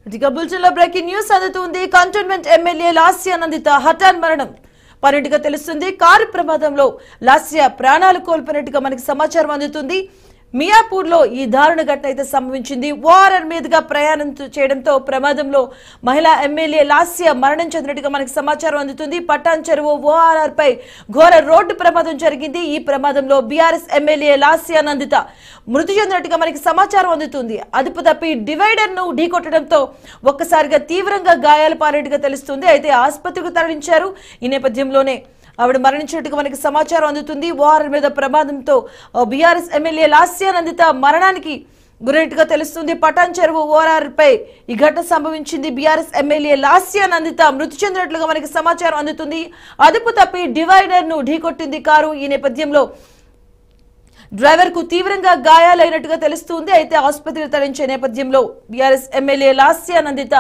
ఇక బులెటిన్లో breaking news అందుతుంది. కంటోన్మెంట్ ఎమ్మెల్యే లాస్య నందిత హఠాన్ మరణం పన్నెండుగా తెలుస్తుంది. కారు ప్రమాదంలో లాస్య ప్రాణాలు కోల్పోయినట్టుగా మనకి సమాచారం అందుతుంది. మియాపూర్ లో ఈ దారుణ ఘటన అయితే సంభవించింది. ఓఆర్ఆర్ మీదుగా ప్రయాణం చేయడంతో ప్రమాదంలో మహిళా ఎమ్మెల్యే లాస్య మరణం చెందినట్టుగా మనకి సమాచారం అందుతుంది. పటాన్ చెరువు ఓఆర్ఆర్ పై ఘోర రోడ్డు ప్రమాదం జరిగింది. ఈ ప్రమాదంలో బీఆర్ఎస్ ఎమ్మెల్యే లాస్య నందిత మృతి చెందినట్టుగా మనకి సమాచారం అందుతుంది. అదుపు తప్పి డివైడర్ ను ఢీకొట్టడంతో ఒక్కసారిగా తీవ్రంగా గాయాలు పాలినట్టుగా తెలుస్తుంది. అయితే ఆసుపత్రికి తరలించారు. ఈ నేపథ్యంలోనే ఆవిడ మరణించినట్టుగా మనకి సమాచారం అందుతుంది. ఓఆర్ఆర్ మీద ప్రమాదంతో బీఆర్ఎస్ ఎమ్మెల్యే లాస్య నందిత మరణానికి గురైనట్టుగా తెలుస్తుంది. పటాన్ చెరువు ఓఆర్ఆర్ పై ఈ ఘటన సంభవించింది. బీఆర్ఎస్ ఎమ్మెల్యే లాస్య నందిత మృతి చెందినట్లుగా మనకి సమాచారం అందుతుంది. అదుపు తప్పి డివైడర్ ను ఢీకొట్టింది కారు. ఈ నేపథ్యంలో డ్రైవర్ కు తీవ్రంగా గాయాలైనట్టుగా తెలుస్తుంది. అయితే ఆసుపత్రికి తరలించే నేపథ్యంలో బీఆర్ఎస్ ఎమ్మెల్యే లాస్య నందిత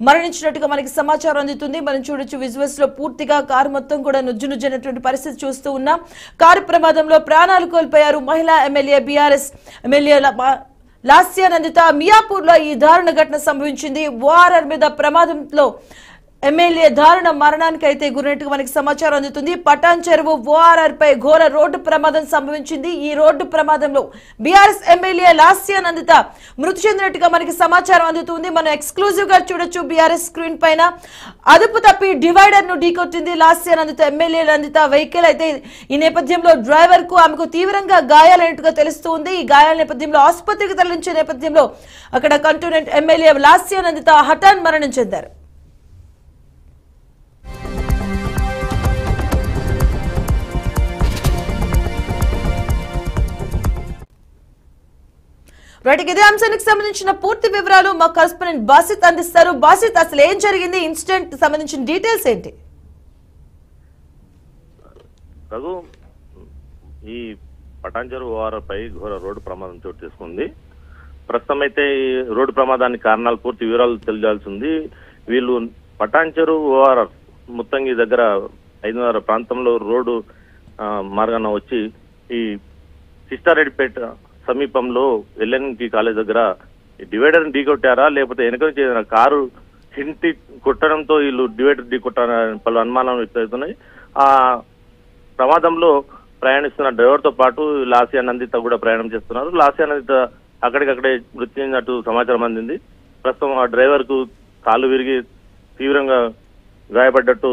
మరణించినట్టుగా మనకి సమాచారం అందుతుంది. మనం చూడొచ్చు విజువల్స్ లో పూర్తిగా కారు మొత్తం కూడా నుజ్జునుజ్జైనటువంటి పరిస్థితి చూస్తూ ఉన్నాం. కారు ప్రమాదంలో ప్రాణాలు కోల్పోయారు మహిళా MLA BRS MLA Lasya Nandita. Miyapur లో ఈ దారుణ ఘటన సంభవించింది. ఓఆర్ఆర్ మీద ప్రమాదంలో ఎమ్మెల్యే దారుణ మరణానికి అయితే గురైనట్టుగా మనకి సమాచారం అందుతుంది. పటాన్ చెరువు ఓఆర్ఆర్ పై ఘోర రోడ్డు ప్రమాదం సంభవించింది. ఈ రోడ్డు ప్రమాదంలో బీఆర్ఎస్ ఎమ్మెల్యే లాస్య నందిత మృతి చెందినట్టుగా మనకి సమాచారం అందుతుంది. మనం ఎక్స్క్లూజివ్ గా చూడొచ్చు బీఆర్ఎస్ స్క్రీన్ పైన. అదుపు తప్పి డివైడర్ ను ఢీకొట్టింది లాస్య నందిత ఎమ్మెల్యే నందిత వెహికల్. అయితే ఈ నేపథ్యంలో డ్రైవర్ కు ఆమెకు తీవ్రంగా గాయాలైనట్టుగా తెలుస్తుంది. ఈ గాయాల నేపథ్యంలో ఆసుపత్రికి తరలించే నేపథ్యంలో అక్కడ కంటోన్మెంట్ ఎమ్మెల్యే లాస్య నందిత హఠాన్ మరణం చెందారు. రైట్, ఇదే అంశానికి సంబంధించిన పూర్తి వివరాలు మా కరెస్పాండెంట్ బాసిత్ అందిస్తారు. బాసిత్, అసలు ఏం జరిగింది, ఇన్సిడెంట్ సంబంధించిన డీటెయిల్స్ ఏంటి? రఘు, ఈ పటాన్చెరు ఓఆర్ఆర్ పై ఘోర రోడ్డు ప్రమాదం చోటు చేసుకుంది. ప్రస్తుతం అయితే ఈ రోడ్డు ప్రమాదానికి కారణాలు పూర్తి వివరాలు తెలియాల్సి ఉంది. వీళ్ళు పటాన్చెరు ఓఆర్ఆర్ ముత్తంగి దగ్గర 5:30 ప్రాంతంలో రోడ్డు మార్గాన వచ్చి ఈ సిస్టారెడ్డిపేట సమీపంలో ఎల్ఎన్కి కాలేజ్ దగ్గర డివైడర్ ఢీకొట్టారా, లేకపోతే వెనక నుంచి కారు హింటి కొట్టడంతో వీళ్ళు డివైడర్ ఢీకొట్టారని పలు అనుమానాలు వ్యక్తమవుతున్నాయి. ఆ ప్రమాదంలో ప్రయాణిస్తున్న డ్రైవర్ తో పాటు లాస్య నందిత కూడా ప్రయాణం చేస్తున్నారు. లాస్య నందిత అక్కడికక్కడే మృతి చెందినట్టు సమాచారం అందింది. ప్రస్తుతం ఆ డ్రైవర్ కు కాలు విరిగి తీవ్రంగా గాయపడ్డట్టు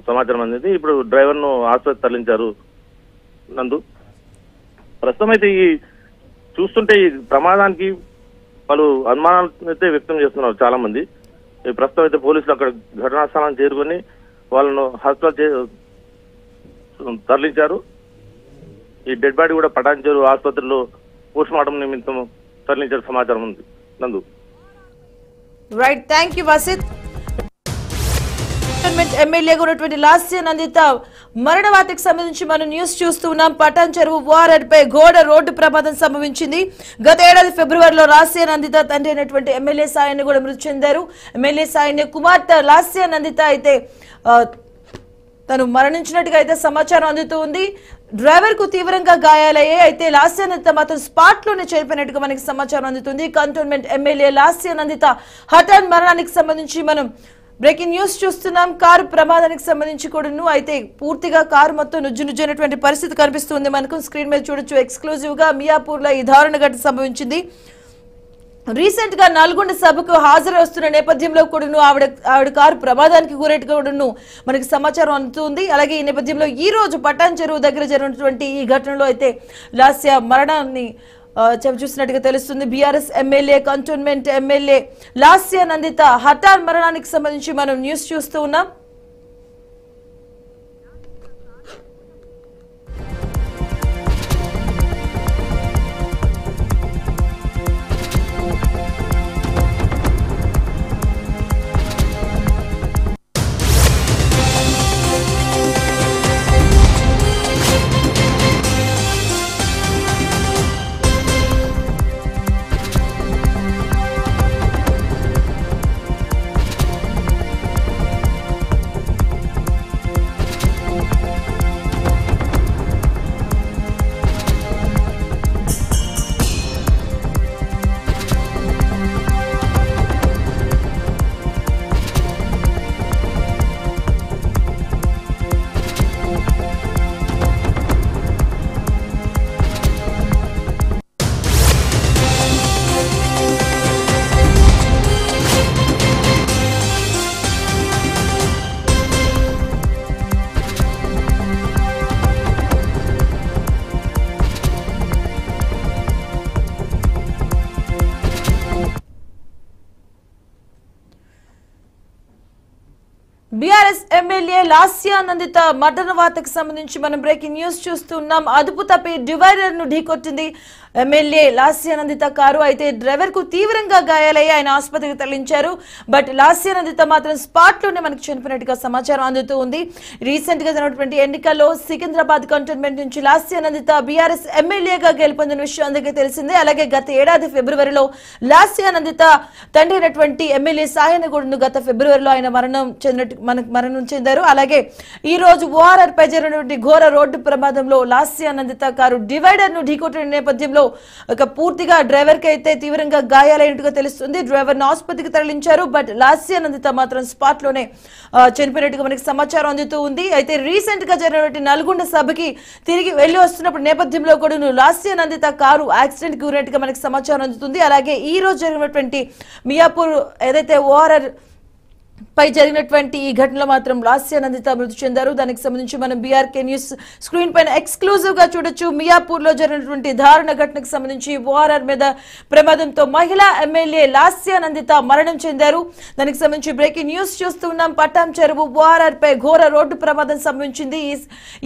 సమాచారం అందింది. ఇప్పుడు డ్రైవర్ ను ఆసుపత్రికి తరలించారు. నందు, ప్రస్తుతం అయితే ఈ చూస్తుంటే ఈ ప్రమాదానికి పలు అనుమానాలు అయితే వ్యక్తం చేస్తున్నారు చాలా మంది. ప్రస్తుతం అయితే పోలీసులు అక్కడ ఘటనా స్థలాన్ని చేరుకొని వాళ్ళను హాస్పిటల్ తరలించారు. ఈ డెడ్ బాడీ కూడా పటాన్చెరు ఆసుపత్రిలో పోస్ట్ మార్టం నిమిత్తం తరలించారు సమాచారం ఉంది. నందు, రైట్, థ్యాంక్ యూ బాసిత్. ఎమ్మెల్యేగా ఉన్నటువంటి లాస్య నందిత మరణ వార్తకు సంబంధించి మనం న్యూస్ చూస్తూ ఉన్నాం. పటాన్ చెరువు ఓఆర్ఆర్ పై ఘోర రోడ్డు ప్రమాదం సంభవించింది. గత ఏడాది ఫిబ్రవరిలో లాస్య నందిత తండ్రి అయినటువంటి ఎమ్మెల్యే సాయన్ని కూడా మృతి చెందారు. ఎమ్మెల్యే సాయన్ని కుమార్తె లాస్య నందిత అయితే తను మరణించినట్టుగా అయితే సమాచారం అందుతూ ఉంది. డ్రైవర్ కు తీవ్రంగా గాయాలయ్యాయి. అయితే లాస్య నందిత మాత్రం స్పాట్ లోనే చేరిపోయినట్టుగా మనకి సమాచారం అందుతుంది. కంటోన్మెంట్ ఎమ్మెల్యే లాస్య నందిత హఠాన్ మరణానికి సంబంధించి మనం బ్రేకింగ్ న్యూస్ చూస్తున్నాం. కారు ప్రమాదానికి సంబంధించి కూడాను అయితే పూర్తిగా కారు మొత్తం నుజ్జునుజ్జైనటువంటి పరిస్థితి కనిపిస్తుంది. మనకు స్క్రీన్ మీద చూడొచ్చు ఎక్స్క్లూజివ్ గా. మియాపూర్ లో ఈ దారుణ ఘటన సంభవించింది. రీసెంట్ గా నల్గొండ సభకు హాజరు వస్తున్న నేపథ్యంలో కూడాను ఆవిడ కారు ప్రమాదానికి గురైనట్టుగా కూడాను మనకి సమాచారం అందుతుంది. అలాగే ఈ నేపథ్యంలో ఈ రోజు పటాన్ చెరువు దగ్గర జరిగినటువంటి ఈ ఘటనలో అయితే లాస్య మరణాన్ని చూసినట్టుగా తెలుస్తుంది. BRS MLA cantonment MLA Lasya Nanditha హఠాన్ మరణానికి సంబంధించి మనం న్యూస్ చూస్తూ ఉన్నాం. బీఆర్ఎస్ ఎమ్మెల్యే లాస్యా నందిత మర్డర్ వార్తకు సంబంధించి మనం బ్రేకింగ్ న్యూస్ చూస్తున్నాం. అదుపు తప్పి డివైడర్ ను ఢీకొట్టింది ఎమ్మెల్యే లాస్యా నందిత కారు. అయితే డ్రైవర్ కు తీవ్రంగా గాయాలయ్యి ఆయన ఆసుపత్రికి తరలించారు. బట్ లాస్యా నందిత మాత్రం స్పాట్ లోనే మనకు చనిపోయినట్టుగా సమాచారం అందుతూ ఉంది. రీసెంట్ గా జరిగినటువంటి ఎన్నికల్లో సికింద్రాబాద్ కంటోన్మెంట్ నుంచి లాస్యా నందిత బీఆర్ఎస్ ఎమ్మెల్యేగా గెలుపొందిన విషయం అందరికీ తెలిసిందే. అలాగే గత ఏడాది ఫిబ్రవరిలో లాస్యా నందిత తండ్రి అయినటువంటి ఎమ్మెల్యే సాయనగూడను గత ఫిబ్రవరిలో ఆయన మరణం చెందారు. అలాగే ఈ రోజు ఓఆర్ఆర్ పై జరిగినటువంటి ఘోర రోడ్డు ప్రమాదంలో లాస్యా నందిత కారు డివైడర్ ను ఢీకొట్టిన నేపథ్యంలో ఒక పూర్తిగా డ్రైవర్ కి అయితే తీవ్రంగా గాయాలైనట్టుగా తెలుస్తుంది. డ్రైవర్ ను ఆసుపత్రికి తరలించారు. బట్ లాస్యా నందిత మాత్రం స్పాట్ లోనే చనిపోయినట్టుగా మనకి సమాచారం అందుతూ ఉంది. అయితే రీసెంట్ గా జరిగినటువంటి నల్గొండ సభకి తిరిగి వెళ్లి వస్తున్నప్పుడు నేపథ్యంలో కూడా లాస్యా నందిత కారు యాక్సిడెంట్ కి గురైనట్టుగా మనకి సమాచారం అందుతుంది. అలాగే ఈ రోజు జరిగినటువంటి మియాపూర్ ఏదైతే ఓఆర్ఆర్ పై జరిగినటువంటి ఈ ఘటనలో మాత్రం లాస్యా నందిత మృతి చెందారు. దానికి సంబంధించి మనం బీఆర్కే న్యూస్ స్క్రీన్ పైన ఎక్స్క్లూజివ్ గా చూడొచ్చు. మియాపూర్ లో జరిగినటువంటి దారుణ ఘటనకు సంబంధించి ఓఆర్ఆర్ మీద ప్రమాదంతో మహిళా ఎమ్మెల్యే లాస్యా నందిత మరణం చెందారు. దానికి సంబంధించి బ్రేకింగ్ న్యూస్ చూస్తున్నాం. పట్టాం చెరువు ఓఆర్ఆర్ పై ఘోర రోడ్డు ప్రమాదం సంభవించింది.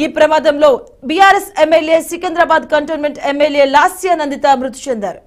ఈ ప్రమాదంలో BRS MLA Secunderabad cantonment MLA Lasya Nandita మృతి చెందారు.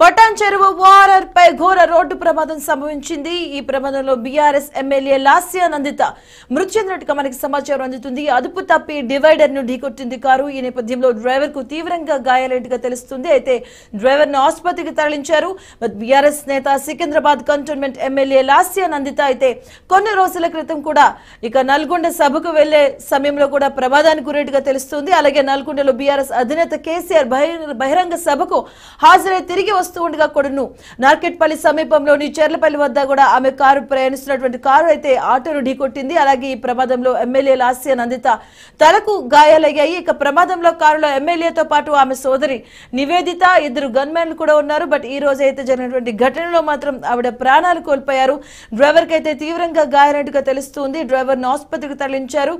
పటాన్ చెరువు ఓఆర్ఆర్ పై ఘోర రోడ్డు ప్రమాదం సంభవించింది. ఈ ప్రమాదంలో బీఆర్ఎస్ ఎమ్మెల్యే లాస్యా నందిత మృతి చెందినట్టుగా మనకి సమాచారం అందుతుంది. అదుపు తప్పి డివైడర్ ను ఢీకొట్టింది కారు. ఈ నేపథ్యంలో డ్రైవర్ కు తీవ్రంగా గాయాలైనట్టుగా తెలుస్తుంది. అయితే డ్రైవర్ ను ఆసుపత్రికి తరలించారు. బీఆర్ఎస్ నేత సికింద్రాబాద్ కంటోన్మెంట్ ఎమ్మెల్యే లాస్యా నందిత అయితే కొన్ని రోజుల క్రితం కూడా ఇక నల్గొండ సభకు వెళ్లే సమయంలో కూడా ప్రమాదానికి గురైనట్టుగా తెలుస్తుంది. అలాగే నల్గొండలో బీఆర్ఎస్ అధినేత కేసీఆర్ బహిరంగ సభకు హాజరై తిరిగి వస్తూ ఉండగా కూడాను నార్కెట్పల్లి సమీపంలోని చెర్లపల్లి వద్ద కూడా ఆమె కారు ప్రయాణిస్తున్నటువంటి కారు అయితే ఆటోను ఢీకొట్టింది. అలాగే ఈ ప్రమాదంలో ఎమ్మెల్యే లాస్యా నందిత తలకు గాయాలయ్యాయి. ఇక ప్రమాదంలో కారులో ఎమ్మెల్యేతో పాటు ఆమె సోదరి నివేదిత, ఇద్దరు గన్మెన్లు కూడా ఉన్నారు. బట్ ఈ రోజు అయితే జరిగినటువంటి ఘటనలో మాత్రం ఆవిడ ప్రాణాలు కోల్పోయారు. డ్రైవర్ కి అయితే తీవ్రంగా గాయాలైనట్టుగా తెలుస్తుంది. డ్రైవర్ ను ఆసుపత్రికి తరలించారు.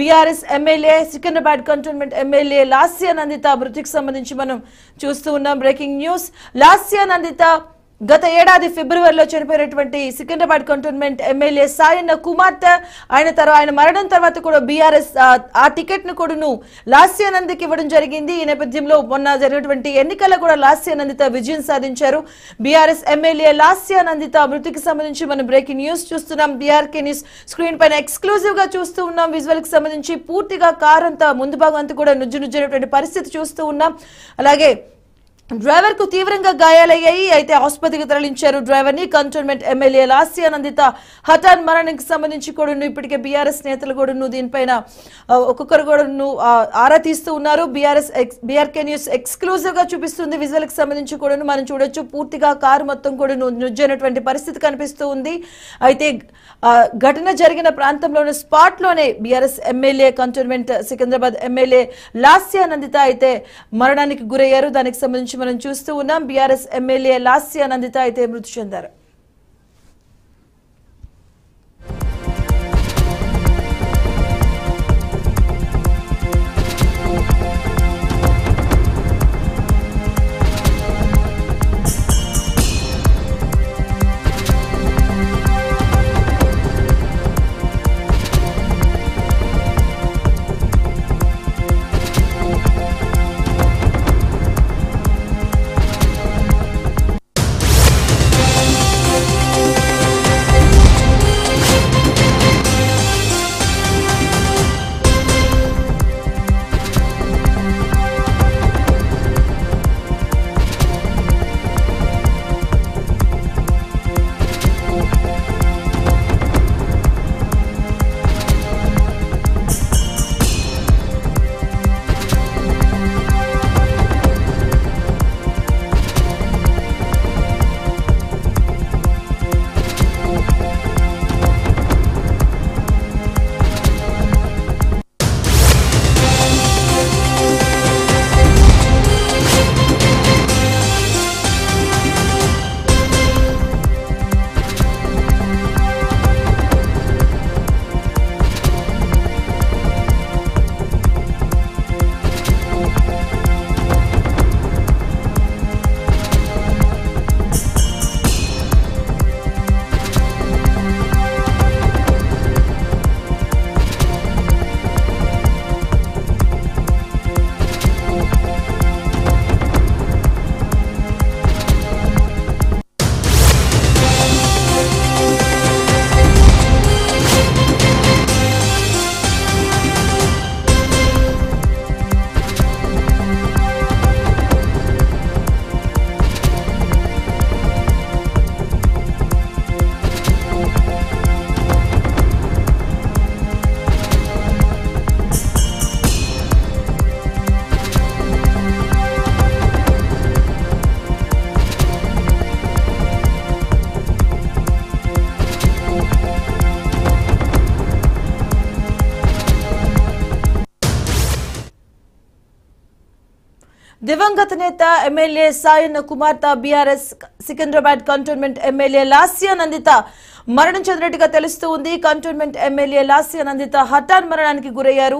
BRS MLA Secunderabad cantonment MLA Lasya Nandita మృతికి సంబంధించి మనం చూస్తూ ఉన్నాం. Breaking news. లాస్యా నందిత గత ఏడాది ఫిబ్రవరిలో చనిపోయినటువంటి సికింద్రాబాద్ కంటోన్మెంట్ ఎమ్మెల్యే సాయన్న కుమార్తె. ఆయన మరణం తర్వాత కూడా బీఆర్ఎస్ ఆ టికెట్ ను కూడా లాస్యా నందికి ఇవ్వడం జరిగింది. ఈ నేపథ్యంలో మొన్న జరిగినటువంటి ఎన్నికల్లో కూడా లాస్యా నందిత విజయం సాధించారు. బీఆర్ఎస్ ఎమ్మెల్యే లాస్యా నందిత మృతికి సంబంధించి మనం బ్రేకింగ్ న్యూస్ చూస్తున్నాం. బీఆర్కే న్యూస్ స్క్రీన్ పైన ఎక్స్క్లూజివ్ గా చూస్తూ ఉన్నాం. విజువల్ కి సంబంధించి పూర్తిగా కార్ అంతా ముందు భాగం అంతా కూడా నుజ్జునటువంటి పరిస్థితి చూస్తూ ఉన్నాం. అలాగే డ్రైవర్ కు తీవ్రంగా గాయాలయ్యాయి. అయితే ఆసుపత్రికి తరలించారు డ్రైవర్ ని. కంటోన్మెంట్ ఎమ్మెల్యే లాస్యానందిత హఠాన్ మరణానికి సంబంధించి కూడా ఇప్పటికే బీఆర్ఎస్ నేతలు కూడా దీనిపైన ఒక్కొక్కరు కూడా ఆరా తీస్తూ ఉన్నారు. బీఆర్కే న్యూస్ ఎక్స్క్లూజివ్ గా చూపిస్తుంది. విజువల్ కి సంబంధించి కూడా మనం చూడొచ్చు. పూర్తిగా కారు మొత్తం కూడా నుజ్జైనటువంటి పరిస్థితి కనిపిస్తూ ఉంది. అయితే ఘటన జరిగిన ప్రాంతంలోనే స్పాట్ లోనే BRS MLA cantonment Secunderabad MLA Lasya Nanditha అయితే మరణానికి గురయ్యారు. దానికి సంబంధించి మనం చూస్తూ ఉన్నాం. బీఆర్ఎస్ ఎమ్మెల్యే లాస్యానందిత అయితే మృతి చెందారు. దివంగత నేత ఎమ్మెల్యే సాయన్న కుమార్తె BRS Secunderabad cantonment MLA Lasya Nanditha మరణం చెందినట్టుగా తెలుస్తూ ఉంది. కంటోన్మెంట్ ఎమ్మెల్యే లాస్యానందిత హఠాన్ మరణానికి గురయ్యారు.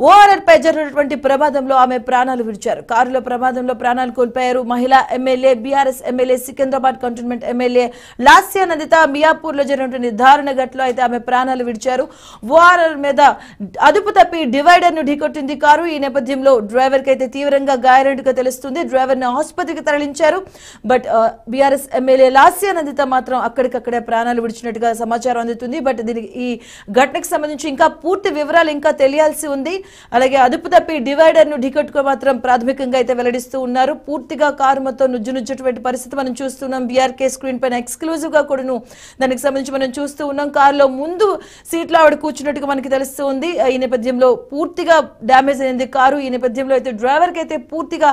ఓఆర్ఆర్ పై జరిగినటువంటి ప్రమాదంలో ఆమె ప్రాణాలు విడిచారు. కారులో ప్రమాదంలో ప్రాణాలు కోల్పోయారు. మహిళా MLA BRS MLA Secunderabad cantonment MLA Lasya Nanditha Miyapur లో జరిగినటువంటి దారుణ ఘటనలో అయితే ఆమె ప్రాణాలు విడిచారు. ఓఆర్ఆర్ మీద అదుపు తప్పి డివైడర్ ను ఢీకొట్టింది కారు. ఈ నేపథ్యంలో డ్రైవర్ కి అయితే తీవ్రంగా గాయాలైనట్టుగా తెలుస్తుంది. డ్రైవర్ ను ఆసుపత్రికి తరలించారు. బట్ బీఆర్ఎస్ ఎమ్మెల్యే లాస్యానందిత మాత్రం అక్కడికక్కడే ప్రాణాలు విడిచినట్టుగా సమాచారం అందుతుంది. బట్ దీనికి ఈ ఘటనకు సంబంధించి ఇంకా పూర్తి వివరాలు ఇంకా తెలియాల్సి ఉంది. అలాగే అదుపు తప్పి డివైడర్ ను ఢీకొట్టుకు మాత్రం ప్రాథమికంగా అయితే వెల్లడిస్తూ ఉన్నారు. పూర్తిగా కారు మొత్తం నుజ్జునుజ్జటువంటి పరిస్థితి మనం చూస్తున్నాం. బీఆర్కే స్క్రీన్ పైన ఎక్స్క్లూజివ్ గా కూడా దానికి సంబంధించి మనం చూస్తూ ఉన్నాం. కారులో ముందు సీట్ లో ఆవిడ కూర్చున్నట్టుగా మనకి తెలుస్తూ ఉంది. ఈ నేపథ్యంలో పూర్తిగా డ్యామేజ్ అయింది కారు. ఈ నేపథ్యంలో అయితే డ్రైవర్ కి అయితే పూర్తిగా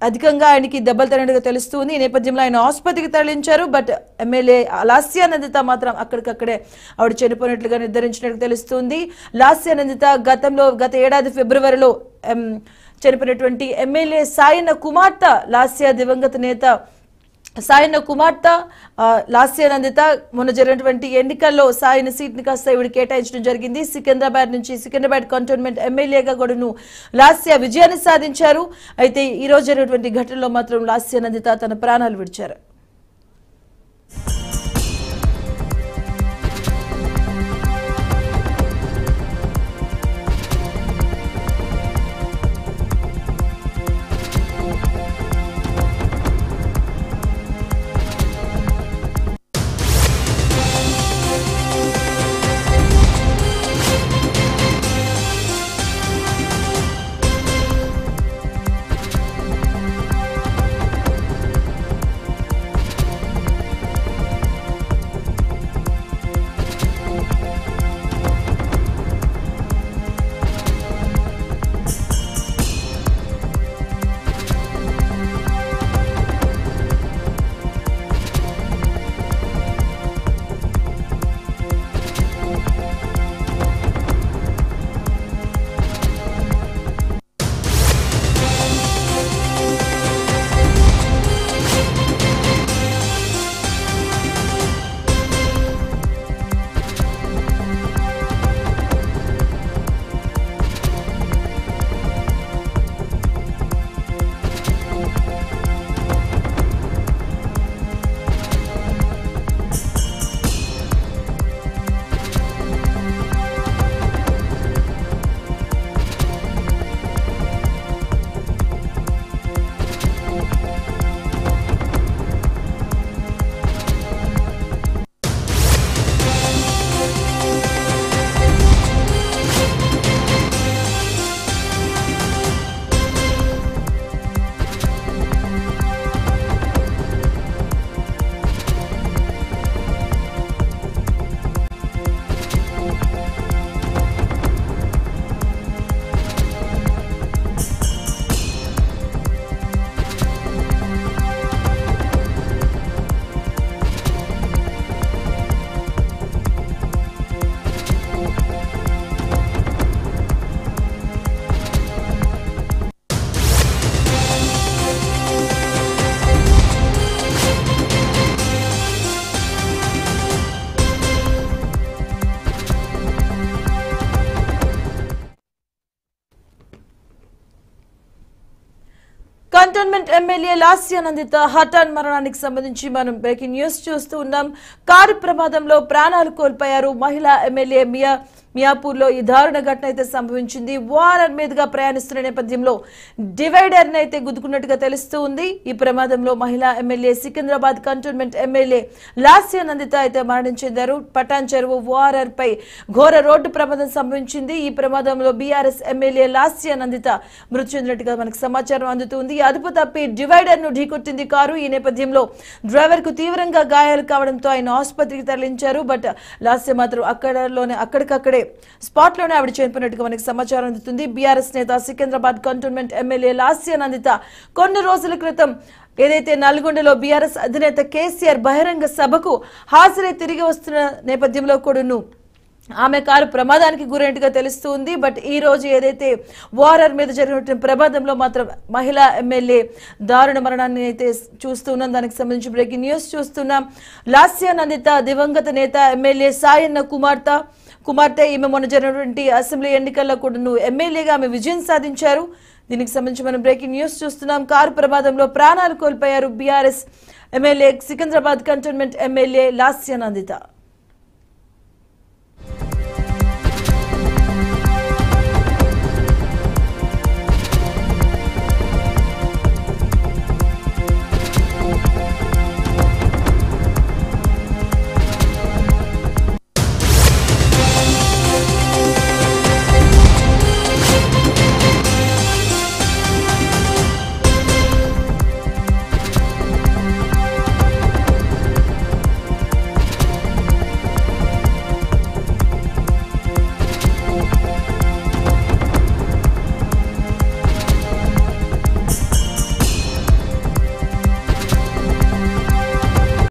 అధికంగా ఆయనకి దెబ్బలు తగినట్టుగా తెలుస్తుంది. ఈ నేపథ్యంలో ఆయన ఆసుపత్రికి తరలించారు. బట్ ఎమ్మెల్యే లాస్యానందిత మాత్రం అక్కడికక్కడే ఆవిడ చనిపోయినట్లుగా నిర్ధారించినట్టు తెలుస్తుంది. లాస్యానందిత గత ఏడాది ఫిబ్రవరిలో చనిపోయినటువంటి ఎమ్మెల్యే సాయన్న కుమార్తె లాస్య దివంగత నేత సాయన్న కుమార్తె లాస్యానందిత మొన్న జరిగినటువంటి ఎన్నికల్లో సాయన సీట్ ని కాస్త ఇవిడ కేటాయించడం జరిగింది. సికింద్రాబాద్ కంటోన్మెంట్ ఎమ్మెల్యేగా కూడా లాస్య విజయాన్ని సాధించారు. అయితే ఈ రోజు జరిగినటువంటి ఘటనలో మాత్రం లాస్యానందిత తన ప్రాణాలు విడిచారు. కంటోన్మెంట్ ఎమ్మెల్యే లాస్యానందిత హఠాన్ మరణానికి సంబంధించి మనం బ్రేకింగ్ న్యూస్ చూస్తూ ఉన్నాం. కారు ప్రమాదంలో ప్రాణాలు కోల్పోయారు మహిళా ఎమ్మెల్యే మియాపూర్లో ఈ దారుణ ఘటన అయితే సంభవించింది. వారర్ మీదుగా ప్రయాణిస్తున్న నేపథ్యంలో డివైడర్ అయితే గుద్దుకున్నట్టుగా తెలుస్తూ ఉంది. ఈ ప్రమాదంలో మహిళా MLA Secunderabad cantonment MLA Lasya Nanditha అయితే మరణం చెందారు. పటాన్ చెరువు వారర్ పై ఘోర రోడ్డు ప్రమాదం సంభవించింది. ఈ ప్రమాదంలో బీఆర్ఎస్ ఎమ్మెల్యే లాస్యానందిత మృతి చెందినట్టుగా మనకు సమాచారం అందుతుంది. అదుపు తప్పి డివైడర్ ను ఢీకొట్టింది కారు. ఈ నేపథ్యంలో డ్రైవర్ కు తీవ్రంగా గాయాలు కావడంతో ఆయన ఆసుపత్రికి తరలించారు. బట్ లాస్య మాత్రం అక్కడికక్కడే స్పాట్ లోనే ఆవిడ చనిపోయినట్టుగా మనకి సమాచారం అందుతుంది. బీఆర్ఎస్ నేత సికింద్రాబాద్ కంటోన్మెంట్ ఎమ్మెల్యే లాస్యానందిత కొన్ని రోజుల క్రితం ఏదైతే నల్గొండలో బీఆర్ఎస్ అధినేత కేసీఆర్ బహిరంగ సభకు హాజరై తిరిగి వస్తున్న నేపథ్యంలో కూడాను ఆమె కారు ప్రమాదానికి గురైనట్టుగా తెలుస్తుంది. బట్ ఈ రోజు ఏదైతే వారర్ మీద జరిగిన ప్రమాదంలో మాత్రం మహిళా ఎమ్మెల్యే దారుణ మరణాన్ని అయితే చూస్తున్నాం. దానికి సంబంధించి బ్రేకింగ్ న్యూస్ చూస్తున్నాం. లాస్యానందిత దివంగత నేత ఎమ్మెల్యే సాయన్న కుమార్తె ఈమె మొన్న జరిగినటువంటి అసెంబ్లీ ఎన్నికల్లో కూడా ఎమ్మెల్యేగా ఆమె విజయం సాధించారు. దీనికి సంబంధించి మనం బ్రేకింగ్ న్యూస్ చూస్తున్నాం. కారు ప్రమాదంలో ప్రాణాలు కోల్పోయారు BRS MLA Secunderabad cantonment MLA Lasya Nanditha.